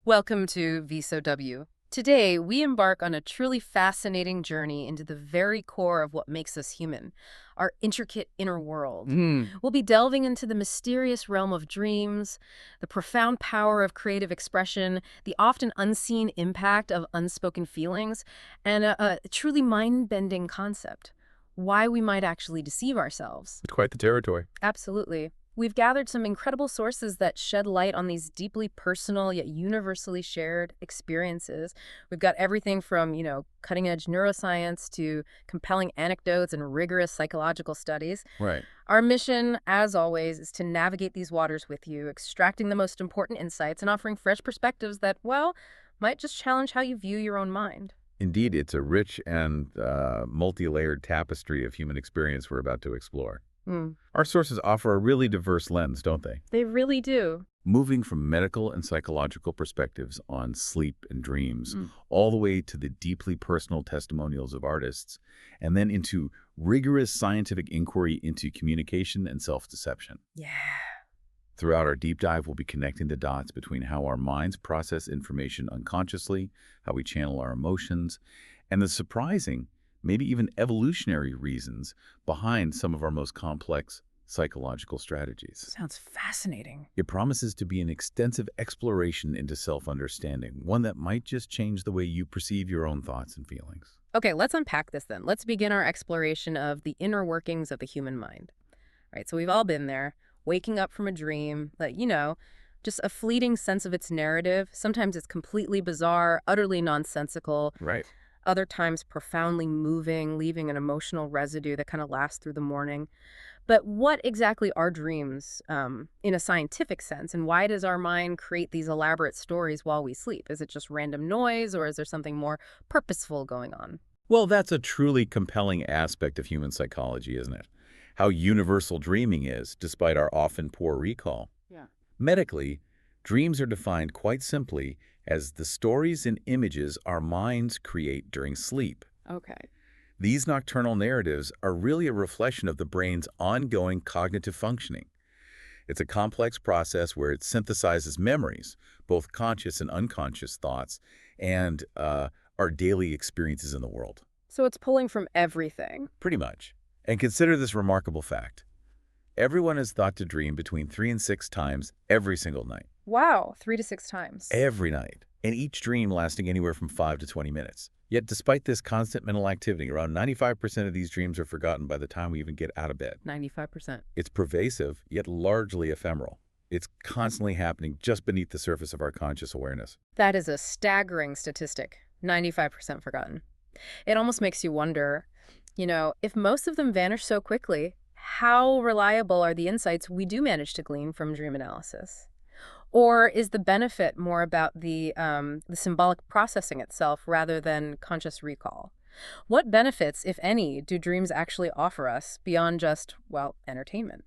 Welcome to VSOW. Today, we embark on a truly fascinating journey into the very core of what makes us human, our intricate inner world. Mm. We'll be delving into the mysterious realm of dreams, the profound power of creative expression, the often unseen impact of unspoken feelings, and a truly mind-bending concept, why we might actually deceive ourselves. It's quite the territory. Absolutely. We've gathered some incredible sources that shed light on these deeply personal yet universally shared experiences. We've got everything from, cutting edge neuroscience to compelling anecdotes and rigorous psychological studies. Right. Our mission, as always, is to navigate these waters with you, extracting the most important insights and offering fresh perspectives that, well, might just challenge how you view your own mind. Indeed, it's a rich and multi-layered tapestry of human experience we're about to explore. Hmm. Our sources offer a really diverse lens, don't they? They really do. Moving from medical and psychological perspectives on sleep and dreams, Mm. all the way to the deeply personal testimonials of artists, and then into rigorous scientific inquiry into communication and self-deception. Yeah. Throughout our deep dive, we'll be connecting the dots between how our minds process information unconsciously, how we channel our emotions, and the surprising, maybe even evolutionary reasons behind some of our most complex psychological strategies. Sounds fascinating. It promises to be an extensive exploration into self-understanding, one that might just change the way you perceive your own thoughts and feelings. Okay, let's unpack this then. Let's begin our exploration of the inner workings of the human mind. All right, so we've all been there, waking up from a dream that, just a fleeting sense of its narrative. Sometimes it's completely bizarre, utterly nonsensical. Right. Other times profoundly moving, leaving an emotional residue that kind of lasts through the morning. But what exactly are dreams in a scientific sense? And why does our mind create these elaborate stories while we sleep? Is it just random noise, or is there something more purposeful going on? Well, that's a truly compelling aspect of human psychology, isn't it? How universal dreaming is, despite our often poor recall. Yeah. Medically, dreams are defined quite simply as the stories and images our minds create during sleep. Okay. These nocturnal narratives are really a reflection of the brain's ongoing cognitive functioning. It's a complex process where it synthesizes memories, both conscious and unconscious thoughts, and our daily experiences in the world. So it's pulling from everything. Pretty much. And consider this remarkable fact. Everyone is thought to dream between 3 and 6 times every single night. Wow, 3 to 6 times. Every night. And each dream lasting anywhere from 5 to 20 minutes. Yet despite this constant mental activity, around 95% of these dreams are forgotten by the time we even get out of bed. 95%. It's pervasive, yet largely ephemeral. It's constantly happening just beneath the surface of our conscious awareness. That is a staggering statistic. 95% forgotten. It almost makes you wonder, if most of them vanish so quickly, how reliable are the insights we do manage to glean from dream analysis? Or is the benefit more about the symbolic processing itself rather than conscious recall? What benefits, if any, do dreams actually offer us beyond just, entertainment?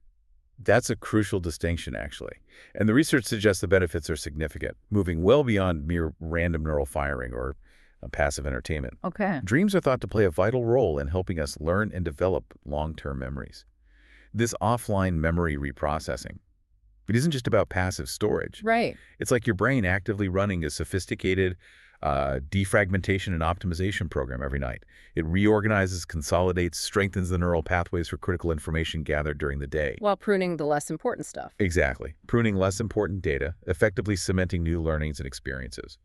That's a crucial distinction, actually. And the research suggests the benefits are significant, moving well beyond mere random neural firing or passive entertainment. Okay. Dreams are thought to play a vital role in helping us learn and develop long-term memories. This offline memory reprocessing, it isn't just about passive storage. Right. It's like your brain actively running a sophisticated defragmentation and optimization program every night. It reorganizes, consolidates, strengthens the neural pathways for critical information gathered during the day. While pruning the less important stuff. Exactly. Pruning less important data, effectively cementing new learnings and experiences.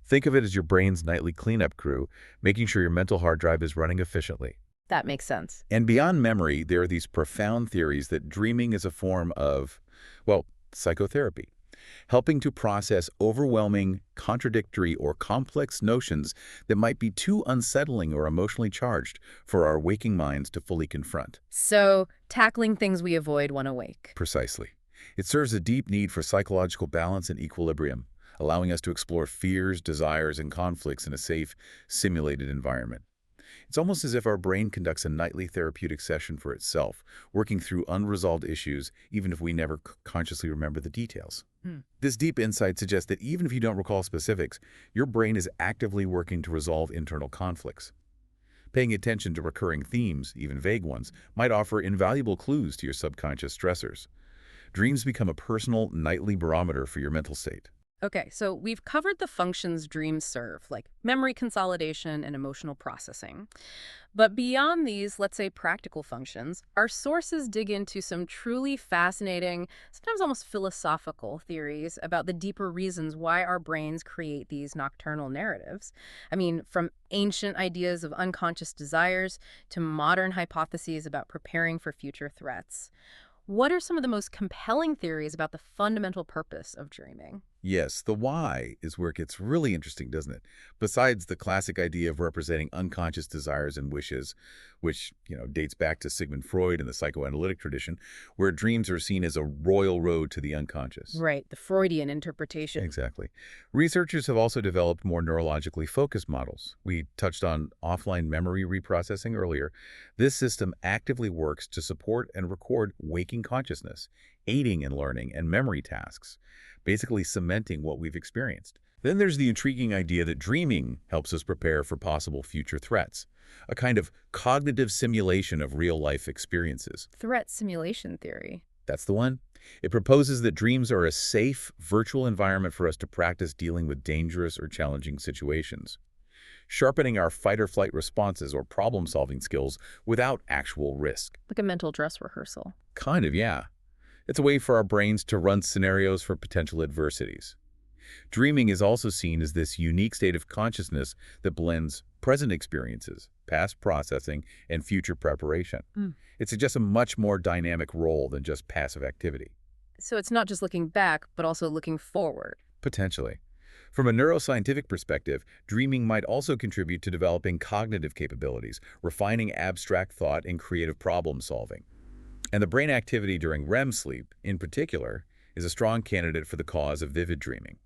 Think of it as your brain's nightly cleanup crew, making sure your mental hard drive is running efficiently. That makes sense. And beyond memory, there are these profound theories that dreaming is a form of, psychotherapy, helping to process overwhelming, contradictory, or complex notions that might be too unsettling or emotionally charged for our waking minds to fully confront. So, tackling things we avoid when awake. Precisely. It serves a deep need for psychological balance and equilibrium, allowing us to explore fears, desires, and conflicts in a safe, simulated environment. It's almost as if our brain conducts a nightly therapeutic session for itself, working through unresolved issues, even if we never consciously remember the details. This deep insight suggests that even if you don't recall specifics, your brain is actively working to resolve internal conflicts. Paying attention to recurring themes, even vague ones, might offer invaluable clues to your subconscious stressors. Dreams become a personal, nightly barometer for your mental state. Okay, so we've covered the functions dreams serve, like memory consolidation and emotional processing. But beyond these, let's say practical functions, our sources dig into some truly fascinating, sometimes almost philosophical theories about the deeper reasons why our brains create these nocturnal narratives. I mean, from ancient ideas of unconscious desires to modern hypotheses about preparing for future threats. What are some of the most compelling theories about the fundamental purpose of dreaming? Yes, the why is where it gets really interesting, doesn't it? Besides the classic idea of representing unconscious desires and wishes, which, dates back to Sigmund Freud and the psychoanalytic tradition, where dreams are seen as a royal road to the unconscious. Right, the Freudian interpretation. Exactly. Researchers have also developed more neurologically focused models. We touched on offline memory reprocessing earlier. This system actively works to support and record waking consciousness, aiding in learning and memory tasks, basically cementing what we've experienced. Then there's the intriguing idea that dreaming helps us prepare for possible future threats, a kind of cognitive simulation of real-life experiences. Threat simulation theory. That's the one. It proposes that dreams are a safe, virtual environment for us to practice dealing with dangerous or challenging situations, sharpening our fight-or-flight responses or problem-solving skills without actual risk. Like a mental dress rehearsal. Kind of, yeah. It's a way for our brains to run scenarios for potential adversities. Dreaming is also seen as this unique state of consciousness that blends present experiences, past processing, and future preparation. Mm. It suggests a much more dynamic role than just passive activity. So it's not just looking back, but also looking forward. Potentially. From a neuroscientific perspective, dreaming might also contribute to developing cognitive capabilities, refining abstract thought, and creative problem solving. And the brain activity during REM sleep, in particular, is a strong candidate for the cause of vivid dreaming.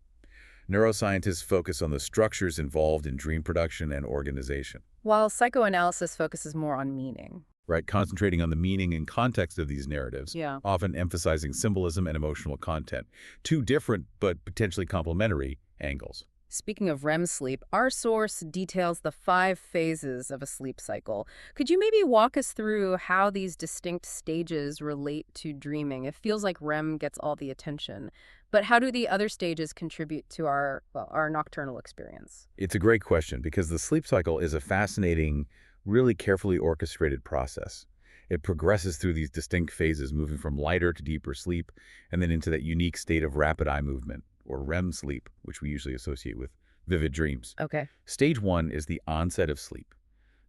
Neuroscientists focus on the structures involved in dream production and organization, While psychoanalysis focuses more on meaning. right? Concentrating on the meaning and context of these narratives, Yeah. often emphasizing symbolism and emotional content. Two different but potentially complementary angles. Speaking of REM sleep, our source details the 5 phases of a sleep cycle. Could you maybe walk us through how these distinct stages relate to dreaming? It feels like REM gets all the attention, but how do the other stages contribute to our nocturnal experience? It's a great question because the sleep cycle is a fascinating, really carefully orchestrated process. It progresses through these distinct phases, moving from lighter to deeper sleep, and then into that unique state of rapid eye movement, or REM sleep, which we usually associate with vivid dreams. Okay. Stage 1 is the onset of sleep.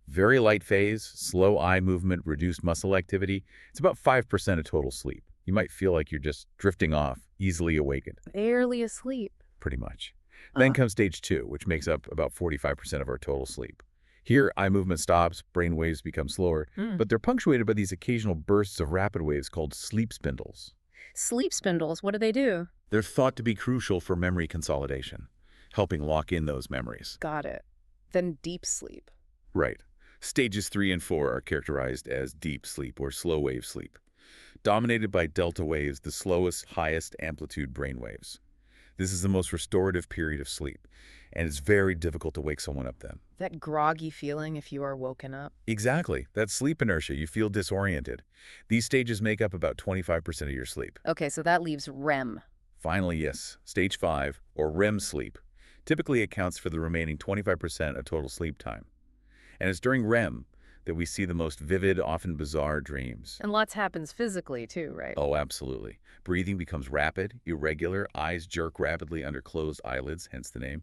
Very light phase, slow eye movement, reduced muscle activity. It's about 5% of total sleep. You might feel like you're just drifting off, easily awakened, Barely asleep. pretty much. Then comes stage 2, which makes up about 45% of our total sleep. Here, eye movement stops, brain waves become slower, Mm. but they're punctuated by these occasional bursts of rapid waves called sleep spindles. Sleep spindles, what do they do? They're thought to be crucial for memory consolidation, helping lock in those memories. Got it. Then deep sleep. Right. Stages 3 and 4 are characterized as deep sleep or slow wave sleep, dominated by delta waves, the slowest, highest amplitude brain waves. This is the most restorative period of sleep, and it's very difficult to wake someone up then. That groggy feeling if you are woken up. Exactly. That's sleep inertia. You feel disoriented. These stages make up about 25% of your sleep. Okay, so that leaves REM. Finally, yes, stage 5, or REM sleep, typically accounts for the remaining 25% of total sleep time. And it's during REM that we see the most vivid, often bizarre dreams. And lots happens physically too, right? Oh, absolutely. Breathing becomes rapid, irregular, eyes jerk rapidly under closed eyelids, hence the name.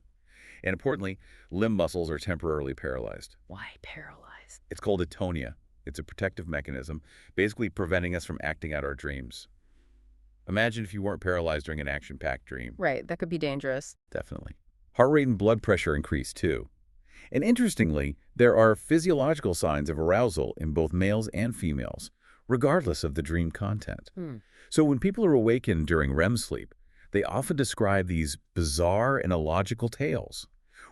And importantly, limb muscles are temporarily paralyzed. Why paralyzed? It's called atonia. It's a protective mechanism, basically preventing us from acting out our dreams. Imagine if you weren't paralyzed during an action-packed dream. Right, that could be dangerous. Definitely. Heart rate and blood pressure increase too. And interestingly, there are physiological signs of arousal in both males and females, regardless of the dream content. Hmm. So when people are awakened during REM sleep, they often describe these bizarre and illogical tales,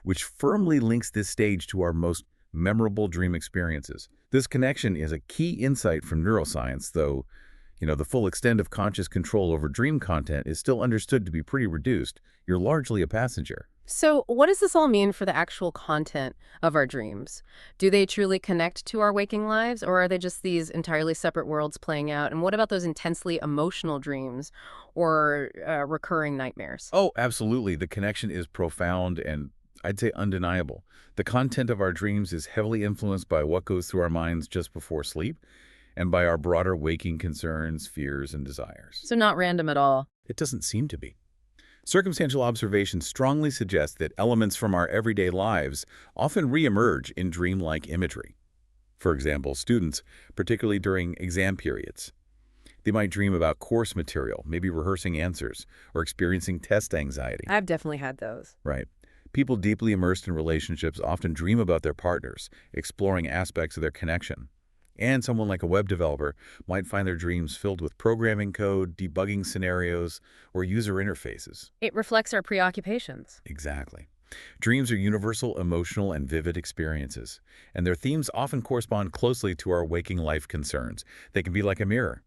which firmly links this stage to our most memorable dream experiences. This connection is a key insight from neuroscience, though, the full extent of conscious control over dream content is still understood to be pretty reduced. You're largely a passenger. So, what does this all mean for the actual content of our dreams? Do they truly connect to our waking lives, or are they just these entirely separate worlds playing out? And what about those intensely emotional dreams or recurring nightmares? Oh, absolutely. The connection is profound and I'd say undeniable. The content of our dreams is heavily influenced by what goes through our minds just before sleep and by our broader waking concerns, fears, and desires. So, not random at all. It doesn't seem to be. Circumstantial observation strongly suggests that elements from our everyday lives often reemerge in dreamlike imagery. For example, students, particularly during exam periods, they might dream about course material, maybe rehearsing answers, or experiencing test anxiety. I've definitely had those. Right. People deeply immersed in relationships often dream about their partners, exploring aspects of their connection. And someone like a web developer might find their dreams filled with programming code, debugging scenarios, or user interfaces. It reflects our preoccupations. Exactly. Dreams are universal, emotional, and vivid experiences, and their themes often correspond closely to our waking life concerns. They can be like a mirror.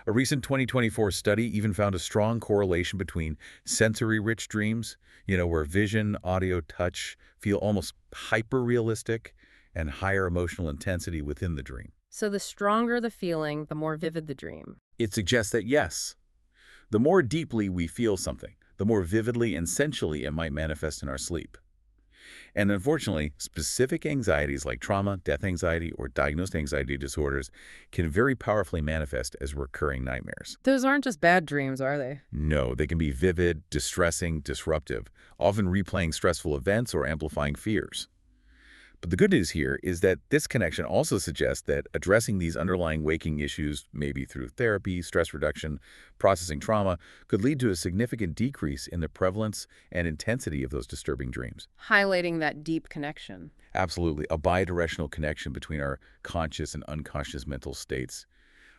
A recent 2024 study even found a strong correlation between sensory-rich dreams, where vision, audio, touch feel almost hyper-realistic, and higher emotional intensity within the dream. So, the stronger the feeling, the more vivid the dream. It suggests that yes, the more deeply we feel something, the more vividly and sensually it might manifest in our sleep. And unfortunately, specific anxieties like trauma, death anxiety, or diagnosed anxiety disorders can very powerfully manifest as recurring nightmares. Those aren't just bad dreams, are they? No, they can be vivid, distressing, disruptive, often replaying stressful events or amplifying fears. But the good news here is that this connection also suggests that addressing these underlying waking issues, maybe through therapy, stress reduction, processing trauma, could lead to a significant decrease in the prevalence and intensity of those disturbing dreams. Highlighting that deep connection. Absolutely, a bidirectional connection between our conscious and unconscious mental states.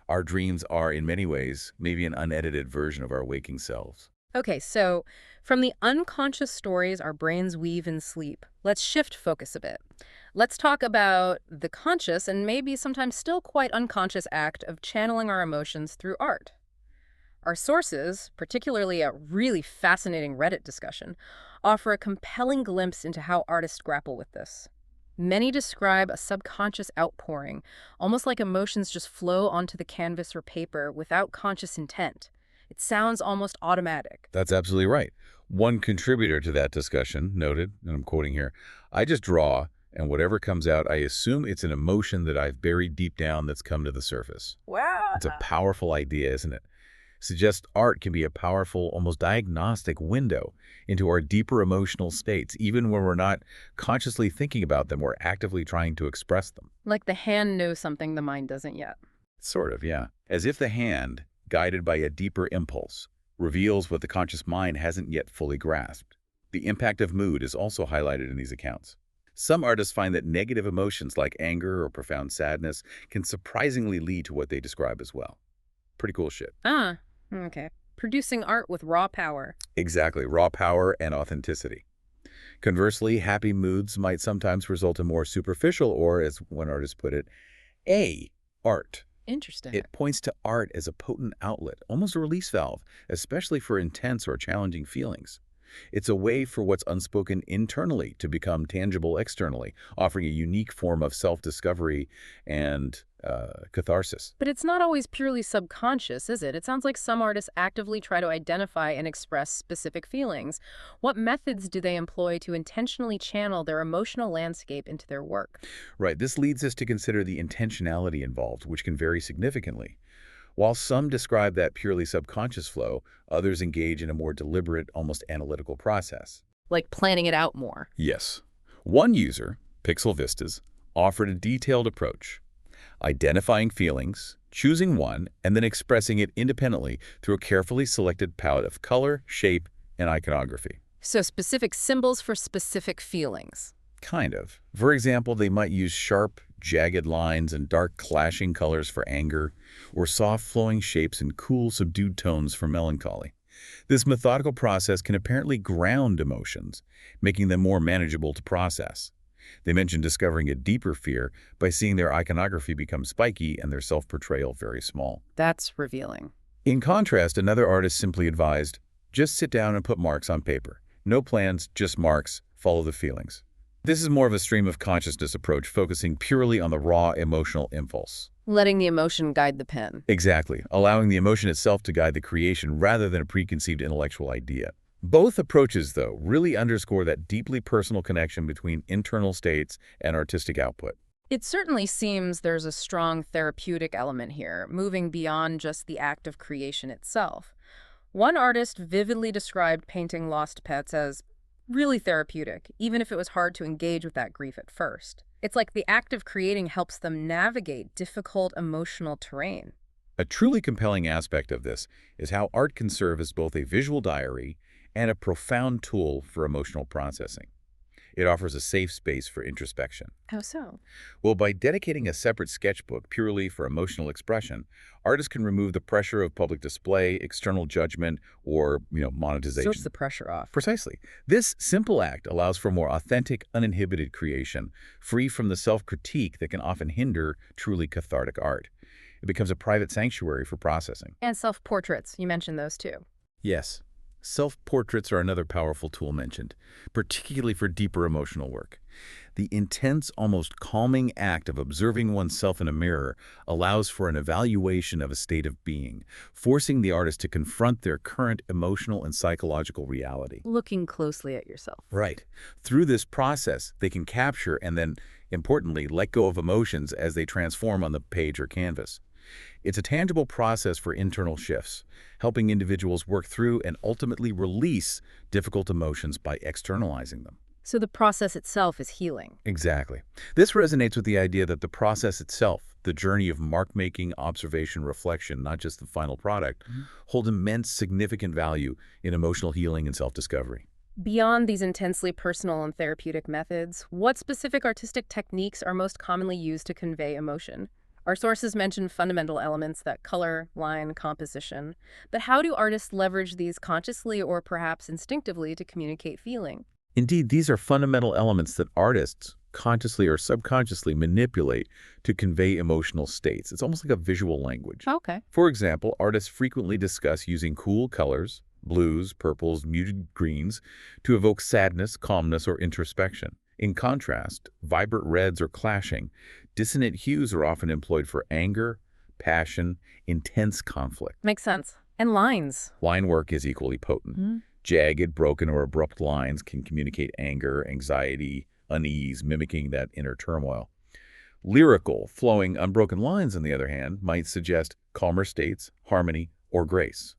Our dreams are, in many ways, maybe an unedited version of our waking selves. Okay, so from the unconscious stories our brains weave in sleep, let's shift focus a bit. Let's talk about the conscious and maybe sometimes still quite unconscious act of channeling our emotions through art. Our sources, particularly a really fascinating Reddit discussion, offer a compelling glimpse into how artists grapple with this. Many describe a subconscious outpouring, almost like emotions just flow onto the canvas or paper without conscious intent. It sounds almost automatic. That's absolutely right. One contributor to that discussion noted, and I'm quoting here, "I just draw, and whatever comes out, I assume it's an emotion that I've buried deep down that's come to the surface." Wow. It's a powerful idea, isn't it? Suggests art can be a powerful, almost diagnostic window into our deeper emotional states, even when we're not consciously thinking about them or actively trying to express them. Like the hand knows something the mind doesn't yet. Sort of, yeah. As if the hand, guided by a deeper impulse, reveals what the conscious mind hasn't yet fully grasped. The impact of mood is also highlighted in these accounts. Some artists find that negative emotions like anger or profound sadness can surprisingly lead to what they describe as well. Pretty cool shit. Ah, okay. Producing art with raw power. Exactly, raw power and authenticity. Conversely, happy moods might sometimes result in more superficial or, as one artist put it, art. Interesting. It points to art as a potent outlet, almost a release valve, especially for intense or challenging feelings. It's a way for what's unspoken internally to become tangible externally, offering a unique form of self-discovery and catharsis. But it's not always purely subconscious, is it? It sounds like some artists actively try to identify and express specific feelings. What methods do they employ to intentionally channel their emotional landscape into their work? Right, this leads us to consider the intentionality involved, which can vary significantly. While some describe that purely subconscious flow, others engage in a more deliberate, almost analytical process. Like planning it out more. Yes. One user, Pixel Vistas, offered a detailed approach, identifying feelings, choosing one, and then expressing it independently through a carefully selected palette of color, shape, and iconography. So specific symbols for specific feelings. Kind of. For example, they might use sharp, jagged lines and dark clashing colors for anger, or soft flowing shapes and cool, subdued tones for melancholy. This methodical process can apparently ground emotions, making them more manageable to process. They mention discovering a deeper fear by seeing their iconography become spiky and their self-portrayal very small. That's revealing. In contrast, another artist simply advised, just sit down and put marks on paper. No plans, just marks, follow the feelings. This is more of a stream of consciousness approach focusing purely on the raw emotional impulse. Letting the emotion guide the pen. Exactly, allowing the emotion itself to guide the creation rather than a preconceived intellectual idea. Both approaches, though, really underscore that deeply personal connection between internal states and artistic output. It certainly seems there's a strong therapeutic element here, moving beyond just the act of creation itself. One artist vividly described painting lost pets as really therapeutic, even if it was hard to engage with that grief at first. It's like the act of creating helps them navigate difficult emotional terrain. A truly compelling aspect of this is how art can serve as both a visual diary and a profound tool for emotional processing. It offers a safe space for introspection. How so? Well, by dedicating a separate sketchbook purely for emotional expression, artists can remove the pressure of public display, external judgment, or, monetization. Sorts the pressure off. Precisely. This simple act allows for more authentic, uninhibited creation, free from the self-critique that can often hinder truly cathartic art. It becomes a private sanctuary for processing. And self-portraits, you mentioned those too. Yes, self-portraits are another powerful tool mentioned, particularly for deeper emotional work. The intense, almost calming act of observing oneself in a mirror allows for an evaluation of a state of being, forcing the artist to confront their current emotional and psychological reality. Looking closely at yourself. Right. Through this process, they can capture and then, importantly, let go of emotions as they transform on the page or canvas. It's a tangible process for internal shifts, helping individuals work through and ultimately release difficult emotions by externalizing them. So the process itself is healing. Exactly. This resonates with the idea that the process itself, the journey of mark-making, observation, reflection, not just the final product, holds immense significant value in emotional healing and self-discovery. Beyond these intensely personal and therapeutic methods, what specific artistic techniques are most commonly used to convey emotion? Our sources mention fundamental elements that color, line, composition. But how do artists leverage these consciously or perhaps instinctively to communicate feeling? Indeed, these are fundamental elements that artists, consciously or subconsciously, manipulate to convey emotional states. It's almost like a visual language. Okay. For example, artists frequently discuss using cool colors, blues, purples, muted greens, to evoke sadness, calmness, or introspection. In contrast, vibrant reds or clashing, dissonant hues are often employed for anger, passion, intense conflict. Makes sense. And lines. Line work is equally potent. Jagged, broken, or abrupt lines can communicate anger, anxiety, unease, mimicking that inner turmoil. Lyrical, flowing, unbroken lines, on the other hand, might suggest calmer states, harmony, or grace.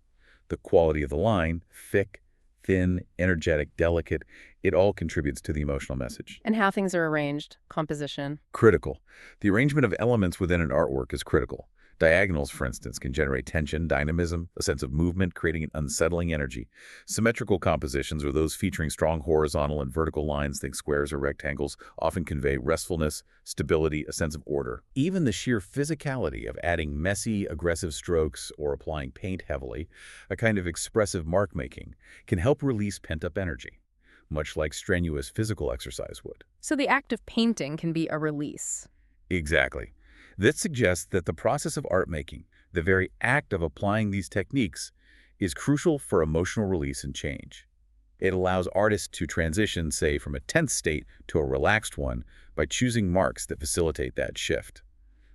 The quality of the line, thick, thin, energetic, delicate, it all contributes to the emotional message. And how things are arranged, composition. Critical. The arrangement of elements within an artwork is critical. Diagonals, for instance, can generate tension, dynamism, a sense of movement, creating an unsettling energy. Symmetrical compositions, or those featuring strong horizontal and vertical lines, think squares or rectangles, often convey restfulness, stability, a sense of order. Even the sheer physicality of adding messy, aggressive strokes or applying paint heavily, a kind of expressive mark-making, can help release pent-up energy, much like strenuous physical exercise would. So the act of painting can be a release. Exactly. This suggests that the process of art making, the very act of applying these techniques, is crucial for emotional release and change. It allows artists to transition, say, from a tense state to a relaxed one by choosing marks that facilitate that shift.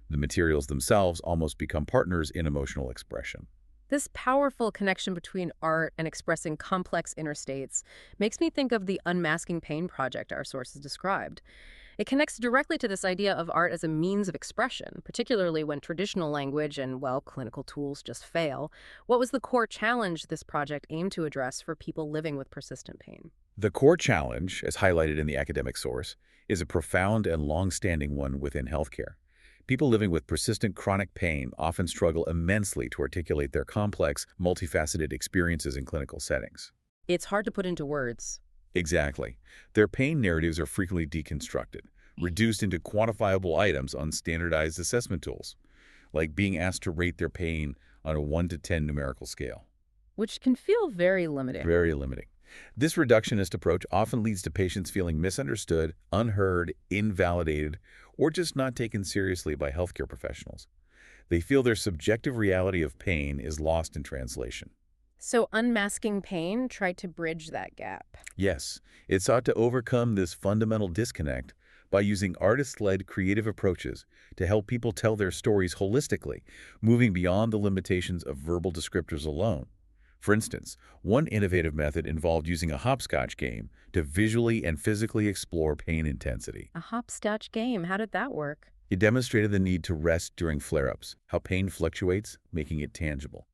The materials themselves almost become partners in emotional expression. This powerful connection between art and expressing complex inner states makes me think of the Unmasking Pain project our sources described. It connects directly to this idea of art as a means of expression, particularly when traditional language and, well, clinical tools just fail. What was the core challenge this project aimed to address for people living with persistent pain? The core challenge, as highlighted in the academic source, is a profound and long-standing one within healthcare. People living with persistent chronic pain often struggle immensely to articulate their complex, multifaceted experiences in clinical settings. It's hard to put into words. Exactly. Their pain narratives are frequently deconstructed, reduced into quantifiable items on standardized assessment tools, like being asked to rate their pain on a 1 to 10 numerical scale. Which can feel very limiting. Very limiting. This reductionist approach often leads to patients feeling misunderstood, unheard, invalidated, or just not taken seriously by healthcare professionals. They feel their subjective reality of pain is lost in translation. So unmasking pain tried to bridge that gap. Yes, it sought to overcome this fundamental disconnect by using artist-led creative approaches to help people tell their stories holistically, moving beyond the limitations of verbal descriptors alone. For instance, one innovative method involved using a hopscotch game to visually and physically explore pain intensity. A hopscotch game. How did that work? It demonstrated the need to rest during flare-ups, how pain fluctuates, making it tangible.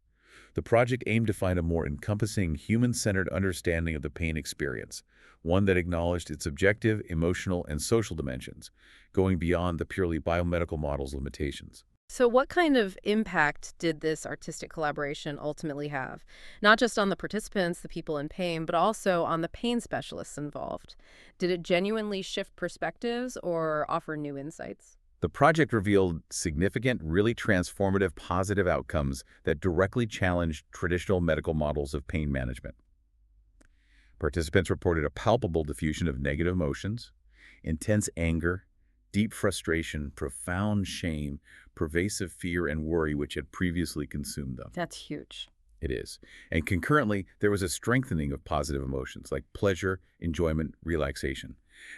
The project aimed to find a more encompassing, human-centered understanding of the pain experience, one that acknowledged its objective, emotional, and social dimensions, going beyond the purely biomedical model's limitations. So what kind of impact did this artistic collaboration ultimately have? Not just on the participants, the people in pain, but also on the pain specialists involved. Did it genuinely shift perspectives or offer new insights? The project revealed significant, really transformative positive outcomes that directly challenged traditional medical models of pain management. Participants reported a palpable diffusion of negative emotions, intense anger, deep frustration, profound shame, pervasive fear and worry which had previously consumed them. That's huge. It is. And concurrently, there was a strengthening of positive emotions like pleasure, enjoyment, relaxation.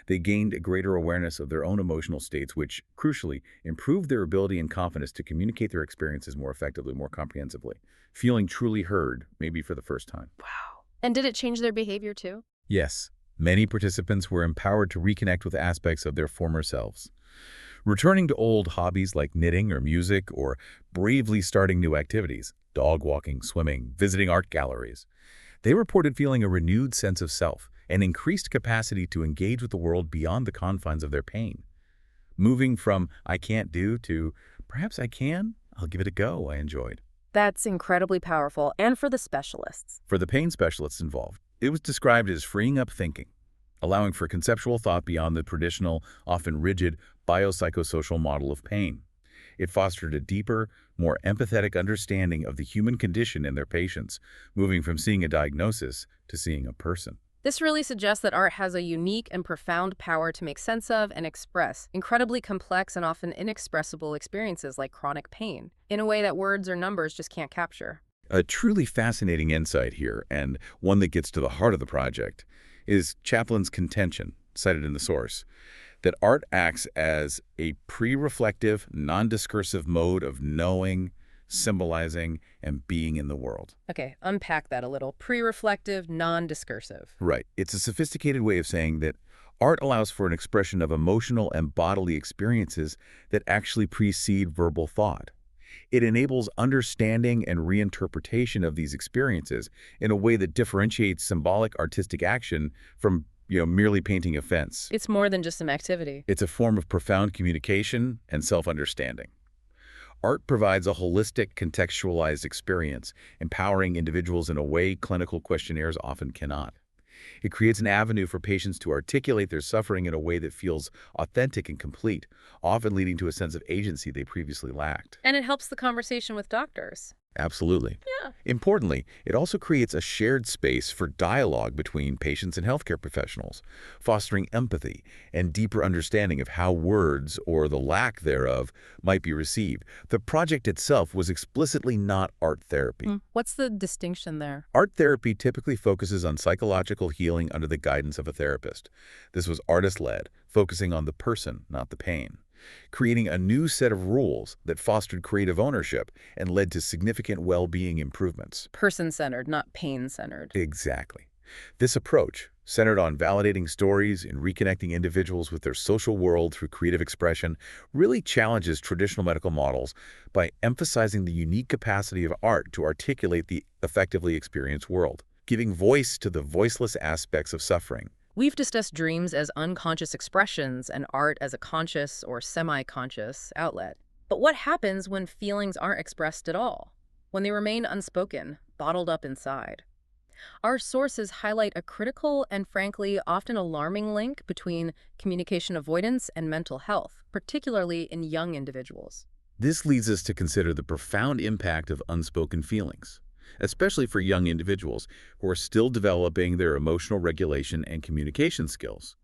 They gained a greater awareness of their own emotional states, which, crucially, improved their ability and confidence to communicate their experiences more effectively, more comprehensively, feeling truly heard, maybe for the first time. Wow. And did it change their behavior too? Yes, many participants were empowered to reconnect with aspects of their former selves. Returning to old hobbies like knitting or music, or bravely starting new activities, dog walking, swimming, visiting art galleries. They reported feeling a renewed sense of self and increased capacity to engage with the world beyond the confines of their pain. Moving from "I can't do" to "perhaps I can, I'll give it a go," I enjoyed. That's incredibly powerful, and for the specialists. For the pain specialists involved, it was described as freeing up thinking, allowing for conceptual thought beyond the traditional, often rigid, biopsychosocial model of pain. It fostered a deeper, more empathetic understanding of the human condition in their patients, moving from seeing a diagnosis to seeing a person. This really suggests that art has a unique and profound power to make sense of and express incredibly complex and often inexpressible experiences like chronic pain in a way that words or numbers just can't capture. A truly fascinating insight here, and one that gets to the heart of the project, is Chaplin's contention, cited in the source, that art acts as a pre-reflective, non-discursive mode of knowing, symbolizing, and being in the world. Okay, unpack that a little. Pre-reflective, non-discursive. Right. It's a sophisticated way of saying that art allows for an expression of emotional and bodily experiences that actually precede verbal thought. It enables understanding and reinterpretation of these experiences in a way that differentiates symbolic artistic action from, merely painting a fence. It's more than just an activity. It's a form of profound communication and self-understanding. Art provides a holistic, contextualized experience, empowering individuals in a way clinical questionnaires often cannot. It creates an avenue for patients to articulate their suffering in a way that feels authentic and complete, often leading to a sense of agency they previously lacked. And it helps the conversation with doctors. Absolutely. Yeah. Importantly, it also creates a shared space for dialogue between patients and healthcare professionals, fostering empathy and deeper understanding of how words, or the lack thereof, might be received. The project itself was explicitly not art therapy. What's the distinction there? Art therapy typically focuses on psychological healing under the guidance of a therapist. This was artist-led, focusing on the person, not the pain, creating a new set of rules that fostered creative ownership and led to significant well-being improvements. Person-centered, not pain-centered. Exactly. This approach, centered on validating stories and reconnecting individuals with their social world through creative expression, really challenges traditional medical models by emphasizing the unique capacity of art to articulate the effectively experienced world, giving voice to the voiceless aspects of suffering. We've discussed dreams as unconscious expressions and art as a conscious or semi-conscious outlet. But what happens when feelings aren't expressed at all? When they remain unspoken, bottled up inside? Our sources highlight a critical and frankly often alarming link between communication avoidance and mental health, particularly in young individuals. This leads us to consider the profound impact of unspoken feelings, especially for young individuals who are still developing their emotional regulation and communication skills.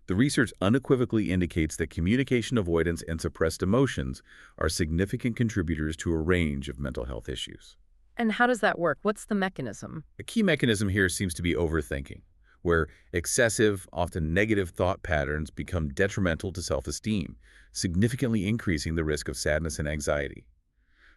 The research unequivocally indicates that communication avoidance and suppressed emotions are significant contributors to a range of mental health issues. And how does that work? What's the mechanism? A key mechanism here seems to be overthinking, where excessive, often negative thought patterns become detrimental to self-esteem, significantly increasing the risk of sadness and anxiety.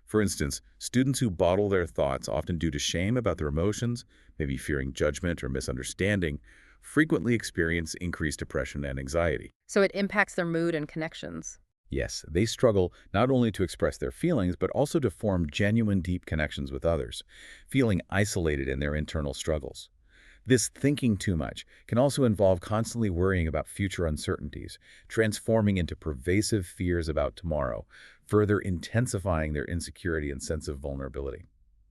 For instance, students who bottle their thoughts, often due to shame about their emotions, maybe fearing judgment or misunderstanding, frequently experience increased depression and anxiety. So it impacts their mood and connections. Yes, they struggle not only to express their feelings, but also to form genuine, deep connections with others, feeling isolated in their internal struggles. This thinking too much can also involve constantly worrying about future uncertainties, transforming into pervasive fears about tomorrow, further intensifying their insecurity and sense of vulnerability.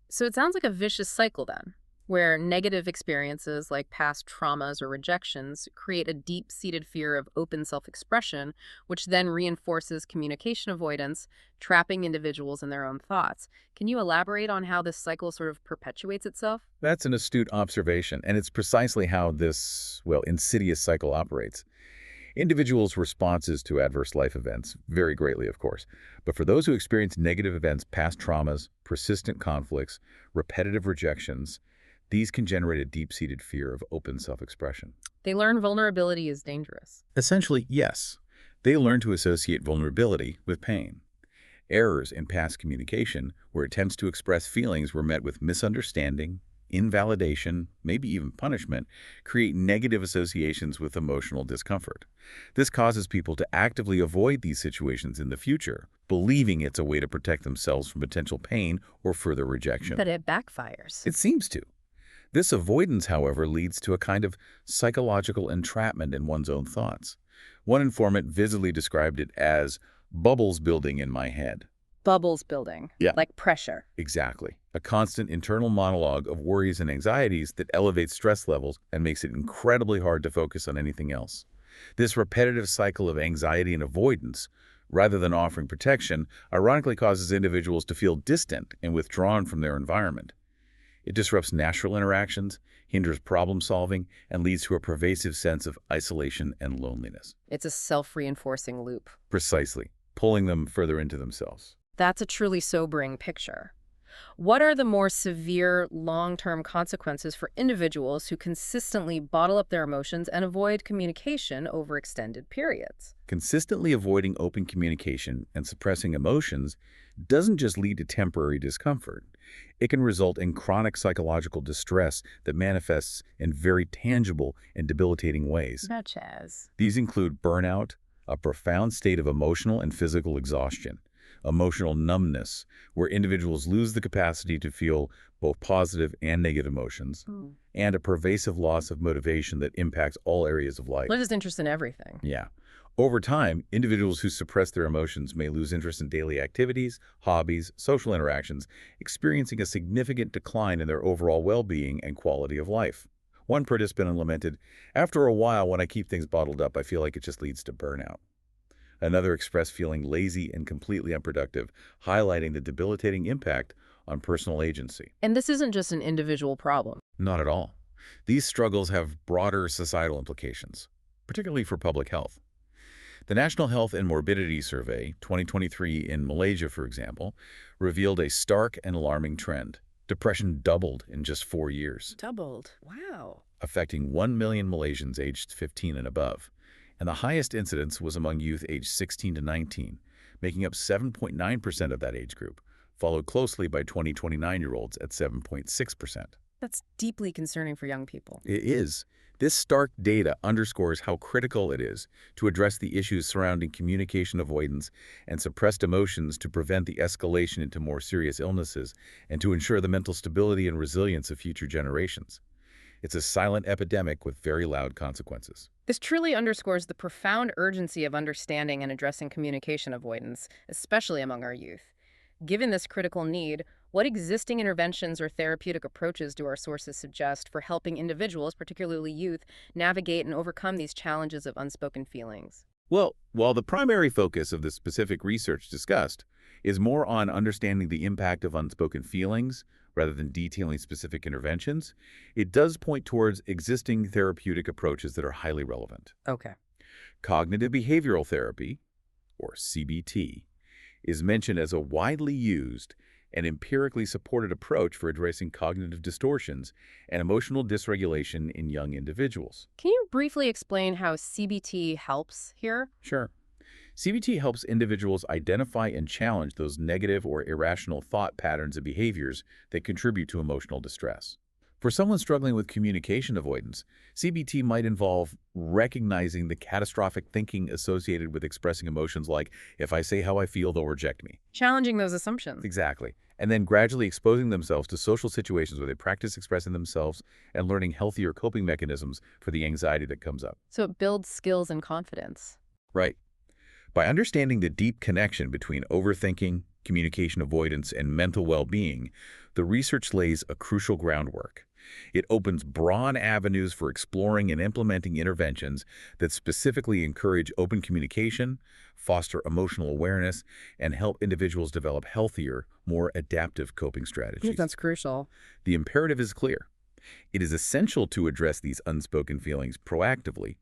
So it sounds like a vicious cycle then, where negative experiences like past traumas or rejections create a deep-seated fear of open self-expression, which then reinforces communication avoidance, trapping individuals in their own thoughts. Can you elaborate on how this cycle sort of perpetuates itself? That's an astute observation, and it's precisely how this, well, insidious cycle operates. Individuals' responses to adverse life events vary greatly, of course, but for those who experience negative events, past traumas, persistent conflicts, repetitive rejections, these can generate a deep-seated fear of open self-expression. They learn vulnerability is dangerous. Essentially, yes. They learn to associate vulnerability with pain. Errors in past communication, where attempts to express feelings were met with misunderstanding, invalidation, maybe even punishment, create negative associations with emotional discomfort. This causes people to actively avoid these situations in the future, believing it's a way to protect themselves from potential pain or further rejection. But it backfires. It seems to. This avoidance, however, leads to a kind of psychological entrapment in one's own thoughts. One informant vividly described it as bubbles building in my head. Bubbles building. Yeah. Like pressure. Exactly. A constant internal monologue of worries and anxieties that elevates stress levels and makes it incredibly hard to focus on anything else. This repetitive cycle of anxiety and avoidance, rather than offering protection, ironically causes individuals to feel distant and withdrawn from their environment. It disrupts natural interactions, hinders problem solving, and leads to a pervasive sense of isolation and loneliness. It's a self-reinforcing loop. Precisely, pulling them further into themselves. That's a truly sobering picture. What are the more severe long-term consequences for individuals who consistently bottle up their emotions and avoid communication over extended periods? Consistently avoiding open communication and suppressing emotions doesn't just lead to temporary discomfort. It can result in chronic psychological distress that manifests in very tangible and debilitating ways. Such as? These include burnout, a profound state of emotional and physical exhaustion, emotional numbness, where individuals lose the capacity to feel both positive and negative emotions, and a pervasive loss of motivation that impacts all areas of life. They're just interested in everything. Yeah. Over time, individuals who suppress their emotions may lose interest in daily activities, hobbies, social interactions, experiencing a significant decline in their overall well-being and quality of life. One participant lamented, "After a while, when I keep things bottled up, I feel like it just leads to burnout." Another expressed feeling lazy and completely unproductive, highlighting the debilitating impact on personal agency. And this isn't just an individual problem. Not at all. These struggles have broader societal implications, particularly for public health. The National Health and Morbidity Survey, 2023 in Malaysia, for example, revealed a stark and alarming trend. Depression doubled in just 4 years, Doubled. Wow. affecting 1 million Malaysians aged 15 and above. And the highest incidence was among youth aged 16 to 19, making up 7.9% of that age group, followed closely by 20 to 29-year-olds at 7.6%. That's deeply concerning for young people. It is. This stark data underscores how critical it is to address the issues surrounding communication avoidance and suppressed emotions to prevent the escalation into more serious illnesses and to ensure the mental stability and resilience of future generations. It's a silent epidemic with very loud consequences. This truly underscores the profound urgency of understanding and addressing communication avoidance, especially among our youth. Given this critical need, what existing interventions or therapeutic approaches do our sources suggest for helping individuals, particularly youth, navigate and overcome these challenges of unspoken feelings? Well, while the primary focus of the specific research discussed is more on understanding the impact of unspoken feelings rather than detailing specific interventions, it does point towards existing therapeutic approaches that are highly relevant. Okay. Cognitive behavioral therapy, or CBT, is mentioned as a widely used an empirically supported approach for addressing cognitive distortions and emotional dysregulation in young individuals. Can you briefly explain how CBT helps here? Sure. CBT helps individuals identify and challenge those negative or irrational thought patterns and behaviors that contribute to emotional distress. For someone struggling with communication avoidance, CBT might involve recognizing the catastrophic thinking associated with expressing emotions like, if I say how I feel, they'll reject me. Challenging those assumptions. Exactly. And then gradually exposing themselves to social situations where they practice expressing themselves and learning healthier coping mechanisms for the anxiety that comes up. So it builds skills and confidence. Right. By understanding the deep connection between overthinking, communication avoidance, and mental well-being, the research lays a crucial groundwork. It opens broad avenues for exploring and implementing interventions that specifically encourage open communication, foster emotional awareness, and help individuals develop healthier, more adaptive coping strategies. That's crucial. The imperative is clear. It is essential to address these unspoken feelings proactively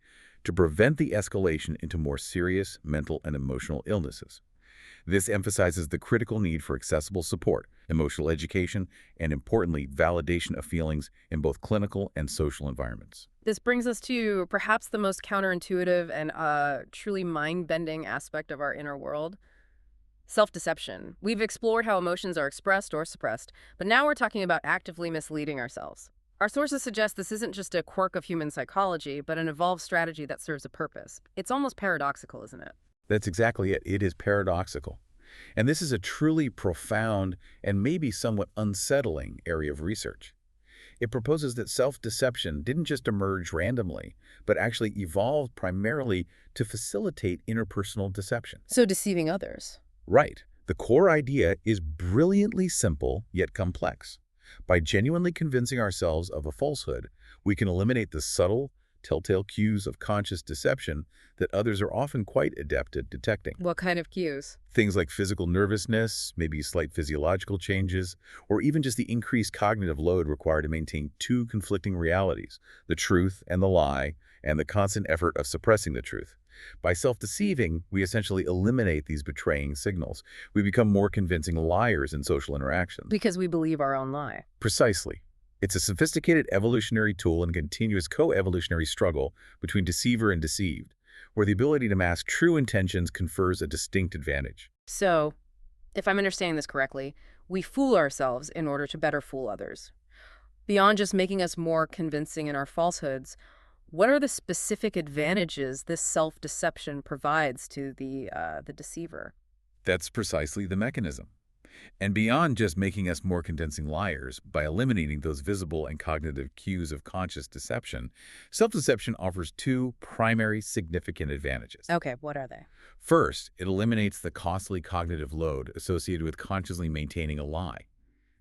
to prevent the escalation into more serious mental and emotional illnesses. This emphasizes the critical need for accessible support, emotional education, and importantly, validation of feelings in both clinical and social environments. This brings us to perhaps the most counterintuitive and truly mind-bending aspect of our inner world, self-deception. We've explored how emotions are expressed or suppressed, but now we're talking about actively misleading ourselves. Our sources suggest this isn't just a quirk of human psychology, but an evolved strategy that serves a purpose. It's almost paradoxical, isn't it? That's exactly it. It is paradoxical. And this is a truly profound and maybe somewhat unsettling area of research. It proposes that self-deception didn't just emerge randomly, but actually evolved primarily to facilitate interpersonal deception. So deceiving others. Right. The core idea is brilliantly simple yet complex. By genuinely convincing ourselves of a falsehood, we can eliminate the subtle, telltale cues of conscious deception that others are often quite adept at detecting. What kind of cues? Things like physical nervousness, maybe slight physiological changes, or even just the increased cognitive load required to maintain two conflicting realities, the truth and the lie, and the constant effort of suppressing the truth. By self-deceiving, we essentially eliminate these betraying signals. We become more convincing liars in social interactions. Because we believe our own lie. Precisely. It's a sophisticated evolutionary tool and continuous co-evolutionary struggle between deceiver and deceived, where the ability to mask true intentions confers a distinct advantage. So, if I'm understanding this correctly, we fool ourselves in order to better fool others. Beyond just making us more convincing in our falsehoods, what are the specific advantages this self-deception provides to the deceiver? That's precisely the mechanism. And beyond just making us more convincing liars, by eliminating those visible and cognitive cues of conscious deception, self-deception offers two primary significant advantages. Okay, what are they? First, it eliminates the costly cognitive load associated with consciously maintaining a lie.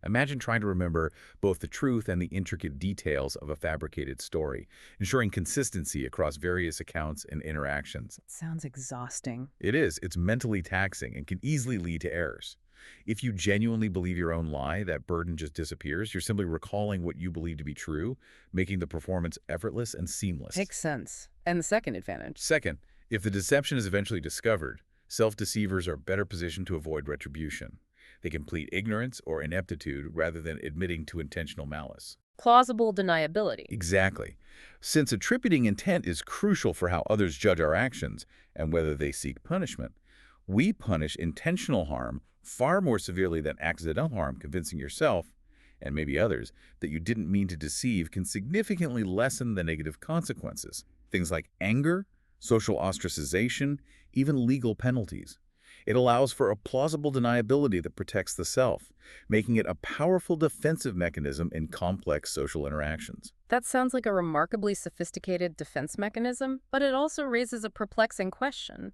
Imagine trying to remember both the truth and the intricate details of a fabricated story, ensuring consistency across various accounts and interactions. It sounds exhausting. It is. It's mentally taxing and can easily lead to errors. If you genuinely believe your own lie, that burden just disappears. You're simply recalling what you believe to be true, making the performance effortless and seamless. Makes sense. And the second advantage? Second, if the deception is eventually discovered, self-deceivers are better positioned to avoid retribution. They can plead ignorance or ineptitude rather than admitting to intentional malice. Plausible deniability. Exactly. Since attributing intent is crucial for how others judge our actions and whether they seek punishment, we punish intentional harm far more severely than accidental harm. Convincing yourself, and maybe others, that you didn't mean to deceive can significantly lessen the negative consequences. Things like anger, social ostracization, even legal penalties. It allows for a plausible deniability that protects the self, making it a powerful defensive mechanism in complex social interactions. That sounds like a remarkably sophisticated defense mechanism, but it also raises a perplexing question.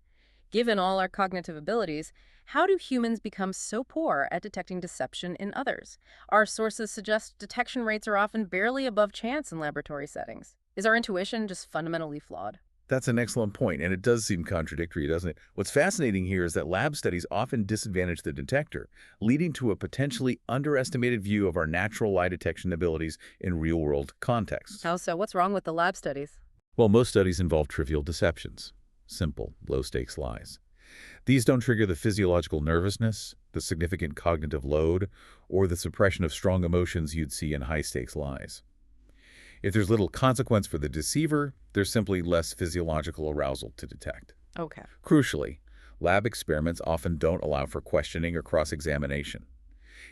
Given all our cognitive abilities, how do humans become so poor at detecting deception in others? Our sources suggest detection rates are often barely above chance in laboratory settings. Is our intuition just fundamentally flawed? That's an excellent point, and it does seem contradictory, doesn't it? What's fascinating here is that lab studies often disadvantage the detector, leading to a potentially underestimated view of our natural lie detection abilities in real-world contexts. How so? What's wrong with the lab studies? Well, most studies involve trivial deceptions, simple, low-stakes lies. These don't trigger the physiological nervousness, the significant cognitive load, or the suppression of strong emotions you'd see in high-stakes lies. If there's little consequence for the deceiver, there's simply less physiological arousal to detect. Okay. Crucially, lab experiments often don't allow for questioning or cross-examination.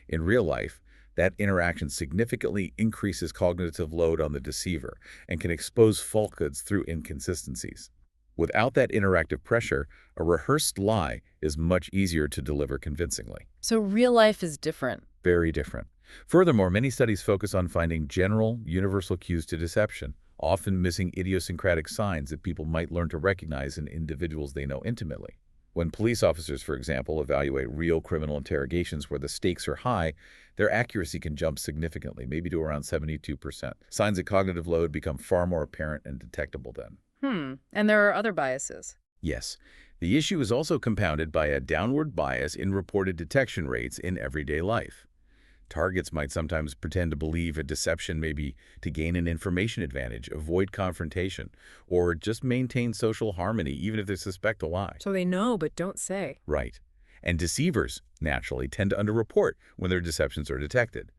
In real life, that interaction significantly increases cognitive load on the deceiver and can expose falsehoods through inconsistencies. Without that interactive pressure, a rehearsed lie is much easier to deliver convincingly. So real life is different. Very different. Furthermore, many studies focus on finding general, universal cues to deception, often missing idiosyncratic signs that people might learn to recognize in individuals they know intimately. When police officers, for example, evaluate real criminal interrogations where the stakes are high, their accuracy can jump significantly, maybe to around 72%. Signs of cognitive load become far more apparent and detectable then. And there are other biases. Yes, the issue is also compounded by a downward bias in reported detection rates in everyday life. Targets might sometimes pretend to believe a deception may be to gain an information advantage, avoid confrontation, or just maintain social harmony even if they suspect a lie. So they know but don't say. Right. And deceivers, naturally, tend to underreport when their deceptions are detected.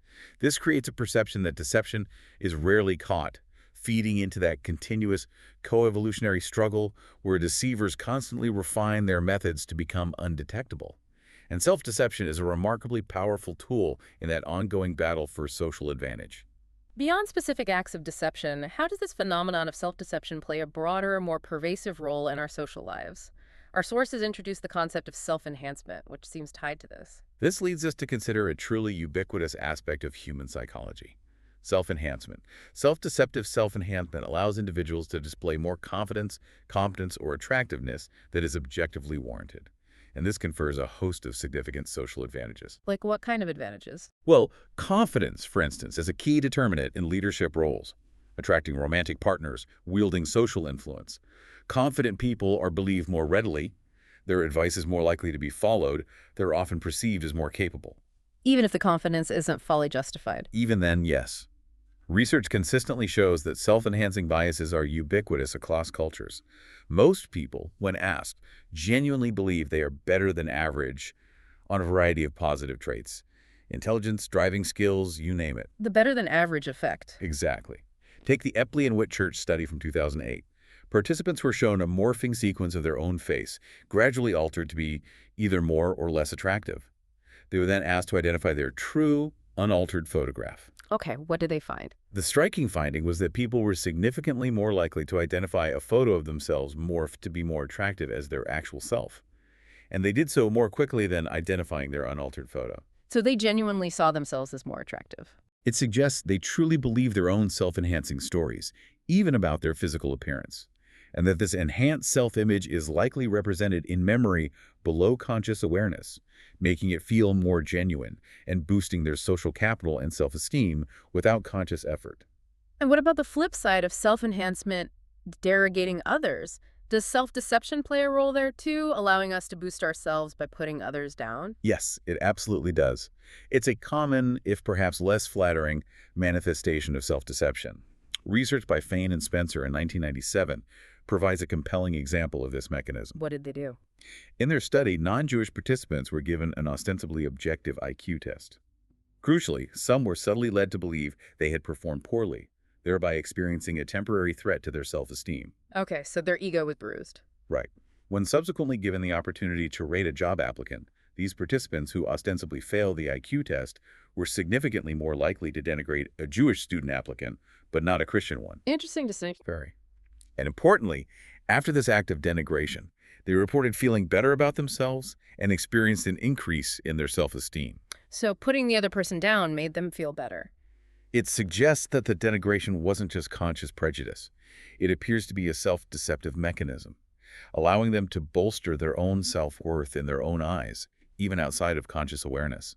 This creates a perception that deception is rarely caught, feeding into that continuous coevolutionary struggle where deceivers constantly refine their methods to become undetectable. And self-deception is a remarkably powerful tool in that ongoing battle for social advantage. Beyond specific acts of deception, how does this phenomenon of self-deception play a broader, more pervasive role in our social lives? Our sources introduce the concept of self-enhancement, which seems tied to this. This leads us to consider a truly ubiquitous aspect of human psychology. Self-enhancement. Self-deceptive self-enhancement allows individuals to display more confidence, competence, or attractiveness that is objectively warranted. And this confers a host of significant social advantages. Like what kind of advantages? Well, confidence, for instance, is a key determinant in leadership roles, attracting romantic partners, wielding social influence. Confident people are believed more readily, their advice is more likely to be followed, they're often perceived as more capable. Even if the confidence isn't fully justified. Even then, yes. Research consistently shows that self-enhancing biases are ubiquitous across cultures. Most people, when asked, genuinely believe they are better than average on a variety of positive traits. Intelligence, driving skills, you name it. The better than average effect. Exactly. Take the Epley and Whitchurch study from 2008. Participants were shown a morphing sequence of their own face, gradually altered to be either more or less attractive. They were then asked to identify their true, unaltered photograph. Okay, what did they find? The striking finding was that people were significantly more likely to identify a photo of themselves morphed to be more attractive as their actual self. And they did so more quickly than identifying their unaltered photo. So they genuinely saw themselves as more attractive. It suggests they truly believe their own self-enhancing stories, even about their physical appearance, and that this enhanced self-image is likely represented in memory below conscious awareness, making it feel more genuine and boosting their social capital and self-esteem without conscious effort. And what about the flip side of self-enhancement derogating others? Does self-deception play a role there too, allowing us to boost ourselves by putting others down? Yes, it absolutely does. It's a common, if perhaps less flattering, manifestation of self-deception. Research by Fain and Spencer in 1997 provides a compelling example of this mechanism. What did they do? In their study, non-Jewish participants were given an ostensibly objective IQ test. Crucially, some were subtly led to believe they had performed poorly, thereby experiencing a temporary threat to their self-esteem. Okay, so their ego was bruised. Right. When subsequently given the opportunity to rate a job applicant, these participants who ostensibly failed the IQ test were significantly more likely to denigrate a Jewish student applicant, but not a Christian one. Interesting distinction. Very. And importantly, after this act of denigration, they reported feeling better about themselves and experienced an increase in their self-esteem. So putting the other person down made them feel better. It suggests that the denigration wasn't just conscious prejudice. It appears to be a self-deceptive mechanism, allowing them to bolster their own self-worth in their own eyes, even outside of conscious awareness.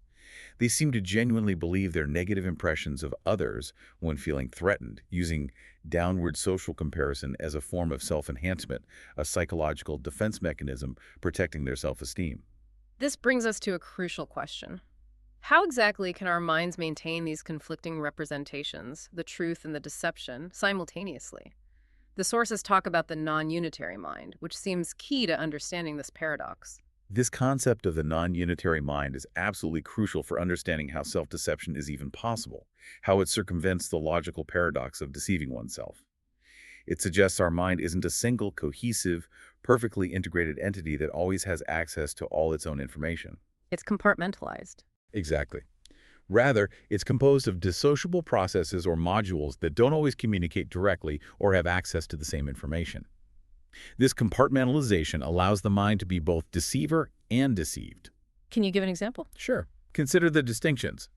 They seem to genuinely believe their negative impressions of others when feeling threatened, using downward social comparison as a form of self-enhancement, a psychological defense mechanism protecting their self-esteem. This brings us to a crucial question. How exactly can our minds maintain these conflicting representations, the truth and the deception, simultaneously? The sources talk about the non-unitary mind, which seems key to understanding this paradox. This concept of the non-unitary mind is absolutely crucial for understanding how self-deception is even possible, how it circumvents the logical paradox of deceiving oneself. It suggests our mind isn't a single, cohesive, perfectly integrated entity that always has access to all its own information. It's compartmentalized. Exactly. Rather, it's composed of dissociable processes or modules that don't always communicate directly or have access to the same information. This compartmentalization allows the mind to be both deceiver and deceived. Can you give an example? Sure. Consider the distinctions.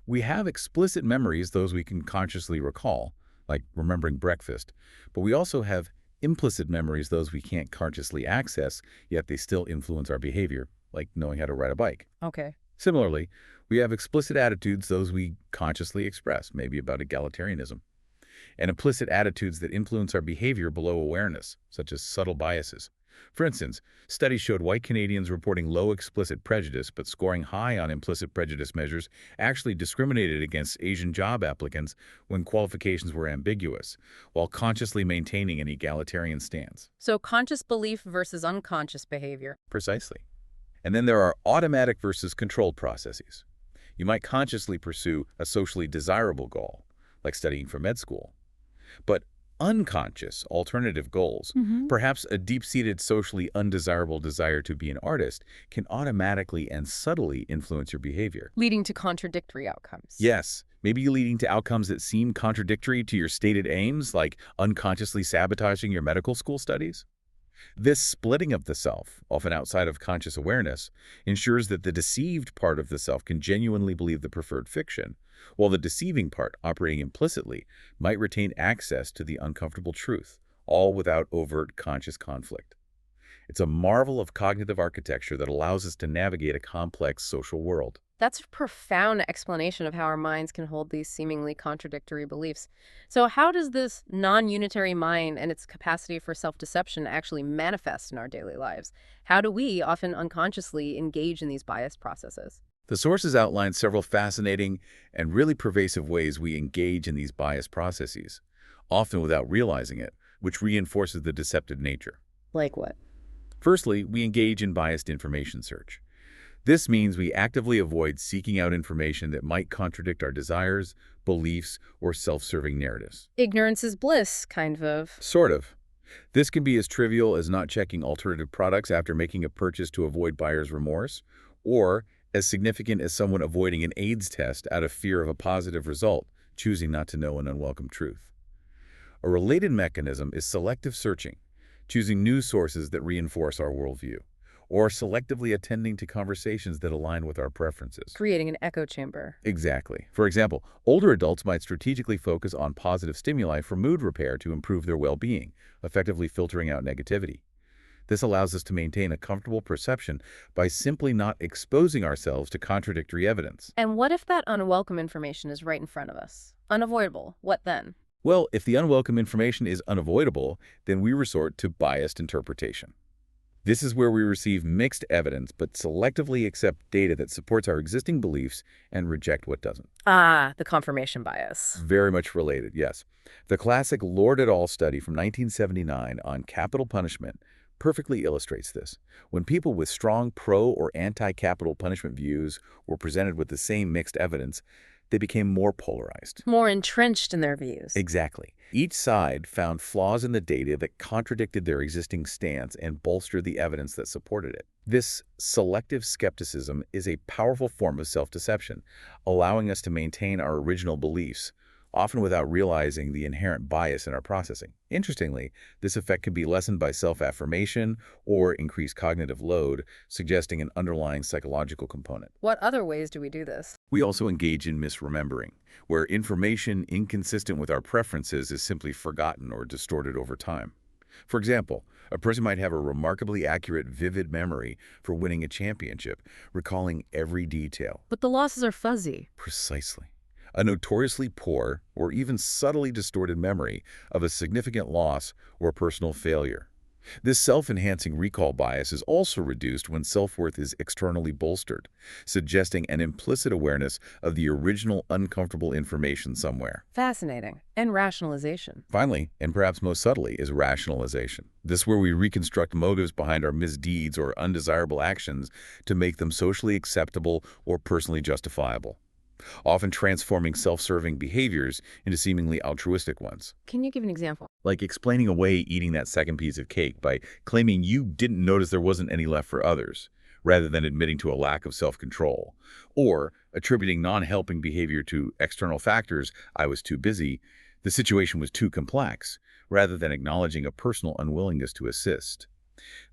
We have explicit memories, those we can consciously recall, like remembering breakfast, but we also have implicit memories, those we can't consciously access, yet they still influence our behavior, like knowing how to ride a bike. Okay. Similarly, we have explicit attitudes, those we consciously express, maybe about egalitarianism, and implicit attitudes that influence our behavior below awareness, such as subtle biases. For instance, studies showed white Canadians reporting low explicit prejudice but scoring high on implicit prejudice measures actually discriminated against Asian job applicants when qualifications were ambiguous, while consciously maintaining an egalitarian stance. So conscious belief versus unconscious behavior. Precisely. And then there are automatic versus controlled processes. You might consciously pursue a socially desirable goal, like studying for med school. But unconscious alternative goals, perhaps a deep-seated socially undesirable desire to be an artist, can automatically and subtly influence your behavior. Leading to contradictory outcomes. Yes, maybe leading to outcomes that seem contradictory to your stated aims, like unconsciously sabotaging your medical school studies. This splitting of the self, often outside of conscious awareness, ensures that the deceived part of the self can genuinely believe the preferred fiction, while the deceiving part, operating implicitly, might retain access to the uncomfortable truth, all without overt conscious conflict. It's a marvel of cognitive architecture that allows us to navigate a complex social world. That's a profound explanation of how our minds can hold these seemingly contradictory beliefs. So how does this non-unitary mind and its capacity for self-deception actually manifest in our daily lives? How do we, often unconsciously, engage in these biased processes? The sources outline several fascinating and really pervasive ways we engage in these biased processes, often without realizing it, which reinforces the deceptive nature. Like what? Firstly, we engage in biased information search. This means we actively avoid seeking out information that might contradict our desires, beliefs, or self-serving narratives. Ignorance is bliss, kind of. Sort of. This can be as trivial as not checking alternative products after making a purchase to avoid buyer's remorse, or as significant as someone avoiding an AIDS test out of fear of a positive result, choosing not to know an unwelcome truth. A related mechanism is selective searching, choosing news sources that reinforce our worldview, or selectively attending to conversations that align with our preferences. Creating an echo chamber. Exactly. For example, older adults might strategically focus on positive stimuli for mood repair to improve their well-being, effectively filtering out negativity. This allows us to maintain a comfortable perception by simply not exposing ourselves to contradictory evidence. And what if that unwelcome information is right in front of us? Unavoidable. What then? Well, if the unwelcome information is unavoidable, then we resort to biased interpretation. This is where we receive mixed evidence but selectively accept data that supports our existing beliefs and reject what doesn't. Ah, the confirmation bias. Very much related, yes. The classic Lord et al. Study from 1979 on capital punishment perfectly illustrates this. When people with strong pro- or anti-capital punishment views were presented with the same mixed evidence, they became more polarized. More entrenched in their views. Exactly. Each side found flaws in the data that contradicted their existing stance and bolstered the evidence that supported it. This selective skepticism is a powerful form of self-deception, allowing us to maintain our original beliefs, often without realizing the inherent bias in our processing. Interestingly, this effect can be lessened by self-affirmation or increased cognitive load, suggesting an underlying psychological component. What other ways do we do this? We also engage in misremembering, where information inconsistent with our preferences is simply forgotten or distorted over time. For example, a person might have a remarkably accurate, vivid memory for winning a championship, recalling every detail. But the losses are fuzzy. Precisely. A notoriously poor or even subtly distorted memory of a significant loss or personal failure. This self-enhancing recall bias is also reduced when self-worth is externally bolstered, suggesting an implicit awareness of the original uncomfortable information somewhere. Fascinating. And rationalization. Finally, and perhaps most subtly, is rationalization. This is where we reconstruct motives behind our misdeeds or undesirable actions to make them socially acceptable or personally justifiable, often transforming self-serving behaviors into seemingly altruistic ones. Can you give an example? Like explaining away eating that second piece of cake by claiming you didn't notice there wasn't any left for others, rather than admitting to a lack of self-control, or attributing non-helping behavior to external factors. I was too busy, the situation was too complex, rather than acknowledging a personal unwillingness to assist.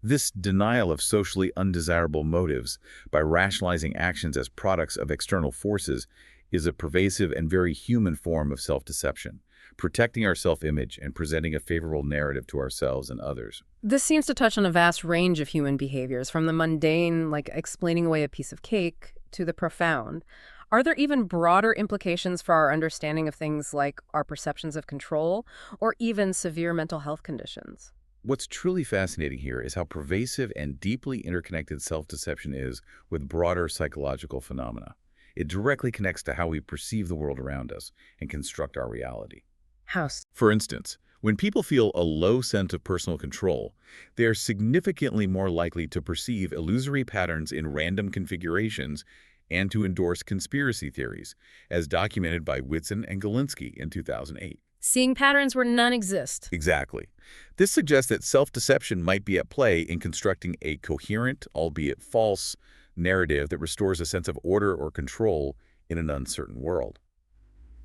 This denial of socially undesirable motives by rationalizing actions as products of external forces is a pervasive and very human form of self-deception, protecting our self-image and presenting a favorable narrative to ourselves and others. This seems to touch on a vast range of human behaviors, from the mundane, like explaining away a piece of cake, to the profound. Are there even broader implications for our understanding of things like our perceptions of control, or even severe mental health conditions? What's truly fascinating here is how pervasive and deeply interconnected self-deception is with broader psychological phenomena. It directly connects to how we perceive the world around us and construct our reality. House. For instance, when people feel a low sense of personal control, they are significantly more likely to perceive illusory patterns in random configurations and to endorse conspiracy theories, as documented by Whitson and Galinsky in 2008. Seeing patterns where none exist. Exactly. This suggests that self-deception might be at play in constructing a coherent, albeit false, narrative that restores a sense of order or control in an uncertain world.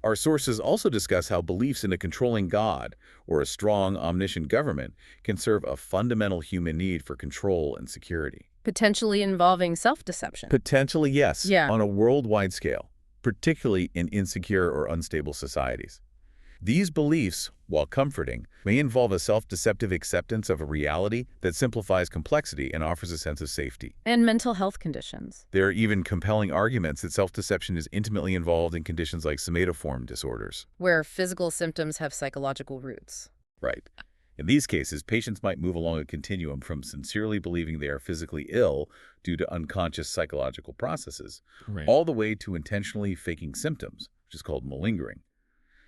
Our sources also discuss how beliefs in a controlling God or a strong, omniscient government can serve a fundamental human need for control and security. Potentially involving self-deception. Potentially, yes, Yeah. on a worldwide scale, particularly in insecure or unstable societies. These beliefs, while comforting, may involve a self-deceptive acceptance of a reality that simplifies complexity and offers a sense of safety. And mental health conditions. There are even compelling arguments that self-deception is intimately involved in conditions like somatoform disorders. Where physical symptoms have psychological roots. Right. In these cases, patients might move along a continuum from sincerely believing they are physically ill due to unconscious psychological processes, Right. all the way to intentionally faking symptoms, which is called malingering.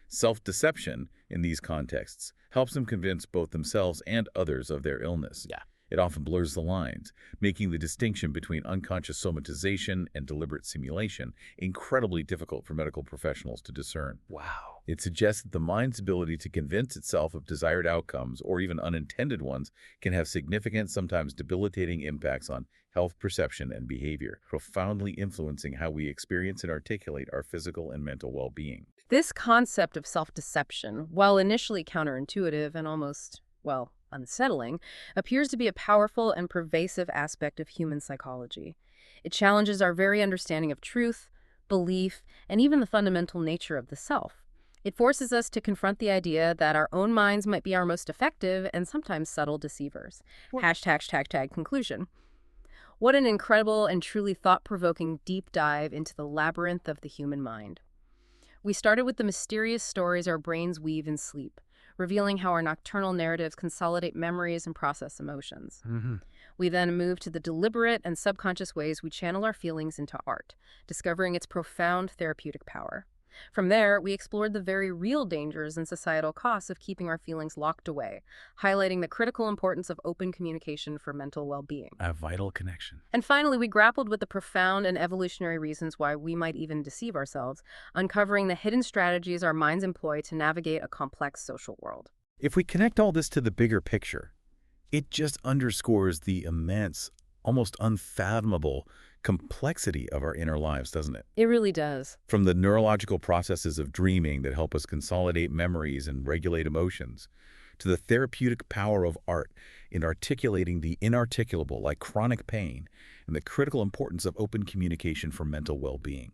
Self-deception, in these contexts, helps them convince both themselves and others of their illness. Yeah. It often blurs the lines, making the distinction between unconscious somatization and deliberate simulation incredibly difficult for medical professionals to discern. Wow. It suggests that the mind's ability to convince itself of desired outcomes, or even unintended ones, can have significant, sometimes debilitating impacts on health perception and behavior, profoundly influencing how we experience and articulate our physical and mental well-being. This concept of self-deception, while initially counterintuitive and almost, well, unsettling, appears to be a powerful and pervasive aspect of human psychology. It challenges our very understanding of truth, belief, and even the fundamental nature of the self. It forces us to confront the idea that our own minds might be our most effective and sometimes subtle deceivers. ### conclusion. What an incredible and truly thought-provoking deep dive into the labyrinth of the human mind. We started with the mysterious stories our brains weave in sleep, revealing how our nocturnal narratives consolidate memories and process emotions. We then moved to the deliberate and subconscious ways we channel our feelings into art, discovering its profound therapeutic power. From there, we explored the very real dangers and societal costs of keeping our feelings locked away, highlighting the critical importance of open communication for mental well-being. A vital connection. And finally, we grappled with the profound and evolutionary reasons why we might even deceive ourselves, uncovering the hidden strategies our minds employ to navigate a complex social world. If we connect all this to the bigger picture, it just underscores the immense, almost unfathomable complexity of our inner lives, doesn't it? It really does. From the neurological processes of dreaming that help us consolidate memories and regulate emotions, to the therapeutic power of art in articulating the inarticulable like chronic pain, and the critical importance of open communication for mental well-being.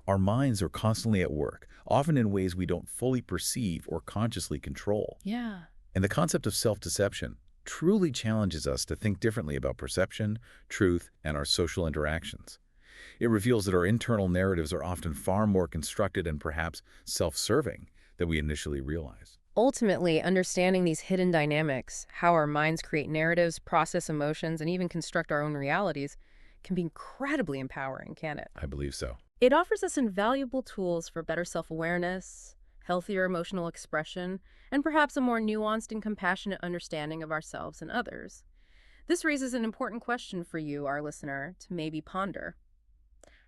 Our minds are constantly at work, often in ways we don't fully perceive or consciously control. Yeah. And the concept of self-deception truly challenges us to think differently about perception, truth, and our social interactions. It reveals that our internal narratives are often far more constructed and perhaps self-serving than we initially realized. Ultimately, understanding these hidden dynamics, how our minds create narratives, process emotions, and even construct our own realities, can be incredibly empowering, can it? I believe so. It offers us invaluable tools for better self-awareness, healthier emotional expression, and perhaps a more nuanced and compassionate understanding of ourselves and others. This raises an important question for you, our listener, to maybe ponder.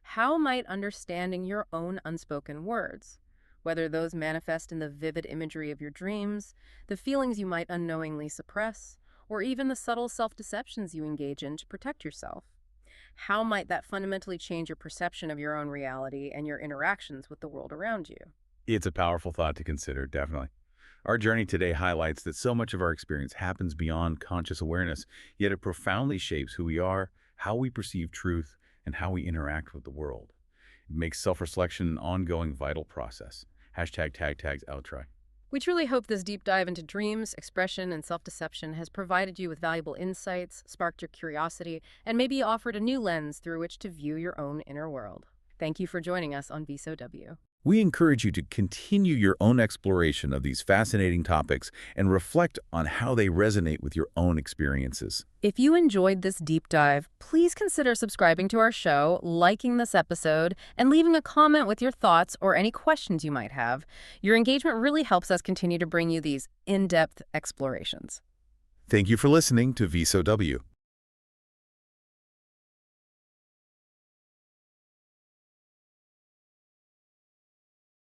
How might understanding your own unspoken words, whether those manifest in the vivid imagery of your dreams, the feelings you might unknowingly suppress, or even the subtle self-deceptions you engage in to protect yourself, how might that fundamentally change your perception of your own reality and your interactions with the world around you? It's a powerful thought to consider, definitely. Our journey today highlights that so much of our experience happens beyond conscious awareness, yet it profoundly shapes who we are, how we perceive truth, and how we interact with the world. It makes self-reflection an ongoing vital process. Hashtag tag tags outtry. We truly hope this deep dive into dreams, expression, and self-deception has provided you with valuable insights, sparked your curiosity, and maybe offered a new lens through which to view your own inner world. Thank you for joining us on VSOW. We encourage you to continue your own exploration of these fascinating topics and reflect on how they resonate with your own experiences. If you enjoyed this deep dive, please consider subscribing to our show, liking this episode, and leaving a comment with your thoughts or any questions you might have. Your engagement really helps us continue to bring you these in-depth explorations. Thank you for listening to VSOW.